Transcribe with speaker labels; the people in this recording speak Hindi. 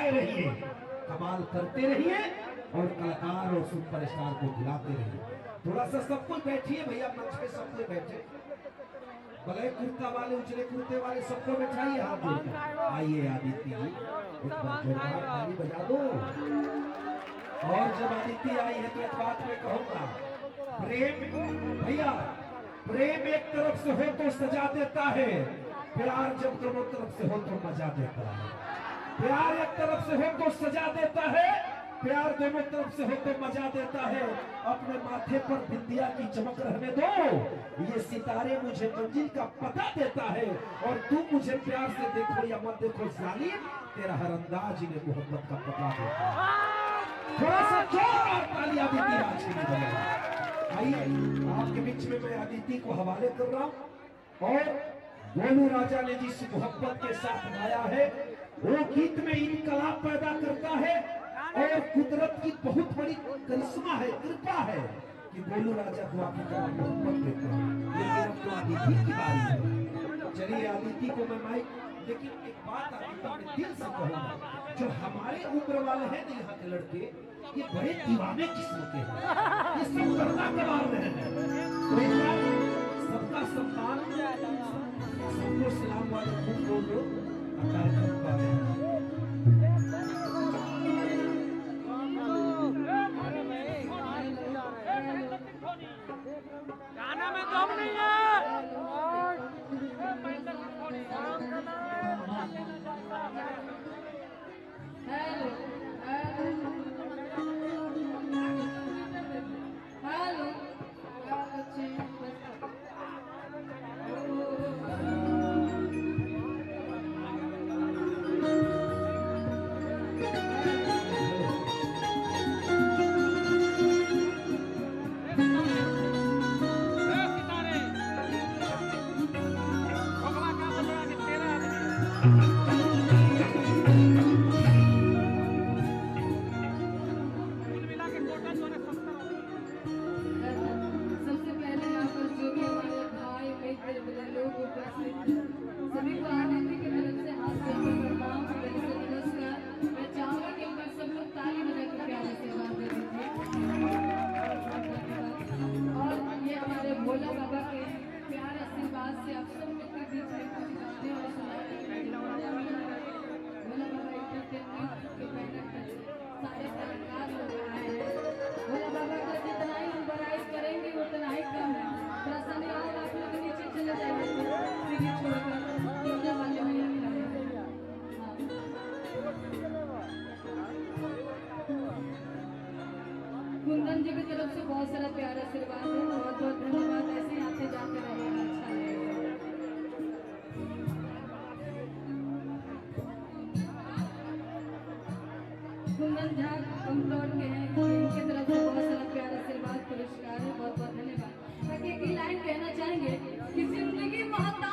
Speaker 1: छाए रहिए, कमाल करते रहिए और कलाकार और सुपरस्टार को बुलाते रहिए। थोड़ा सा सब कोई बैठिए भैया, मंच पे सब कोई बैठे, भले कुर्ता वाले उजले कुर्ते वाले सबको बैठाइए, हाथ जोड़कर आइए आदित्य एक बार जोरदार ताली बजा दो। और जब आदित्य आई है तो एक बात मैं कहूंगा, प्रेम भैया, प्रेम एक तरफ से हो तो सजा देता है, प्यार जब दोनों तरफ से हो तो मजा देता है। प्यार एक तरफ से हो तो सजा देता है, प्यार दोनों तरफ से हो तो मजा देता है। अपने माथे पर बिंदिया की चमक रहने दो, ये सितारे मुझे मंजिल का पता देता है, और तू मुझे प्यार से देखो या मत देखो जालिम, तेरा हर अंदाज इन्हें मोहब्बत का पता देता है। थोड़ा सा जोरदार ताली आदित्य राज के लिए बजाइए। आइए आपके बीच में मैं आदित्य को हवाले कर रहा हूं, और गोलू राजा ने जिस मोहब्बत के साथ गाया है वो गीत में इनकलाब पैदा करता है, और कुदरत की बहुत बड़ी करिश्मा है, कृपा है कि गोलू राजा को आपकी तरह मोहब्बत देते हैं। लेकिन अब तो आदित्य की बारी है, चलिए आदित्य को मैं माइक, लेकिन एक बात आदित्य मैं दिल से कहूंगा, जो हमारे उम्र वाले हैं ना यहाँ के लड़के, ये बड़े दीवाने किस्म के हैं, ये सब करना कमा रहे हैं। तो एक बार सबका सम्मान, सबको सलाम वालेकुम बोल दो, कार्यक्रम का
Speaker 2: गाना में दम नहीं है।
Speaker 3: हेलो हेलो सभी को आदित्य की तरफ से हाथ जोड़कर प्रणाम, नमस्कार। मैं चाहूंगा कि एक बार सब लोग ताली बजाकर प्यारे से आवाज दे दीजिए। और ये हमारे भोला बाबा के प्यार आशीर्वाद से आप सब लोग के बीच में कुछ गाने और सुनाने भोला बाबा एंटरटेनमेंट के बैनर पर सारे कलाकार लोग आए हैं। भोला बाबा का जितना ही हम बड़ाई करेंगे उतना ही कम है। थोड़ा सा निहाल आप लोग नीचे चले जाइए, सीढ़ी छोड़कर नीचे वाले भैया खड़े हैं। कुंदन जी की तरफ से बहुत सारा प्यारा आशीर्वाद है, बहुत बहुत धन्यवाद। ऐसे ही आते जाते रहेगा, अच्छा लगेगा। कुंदन झा कमतौर के हैं, इनकी तरफ से बहुत सारा प्यारा आशीर्वाद पुरस्कार है, बहुत बहुत धन्यवाद। बाकी एक ही लाइन कहना चाहेंगे कि जिंदगी महत्व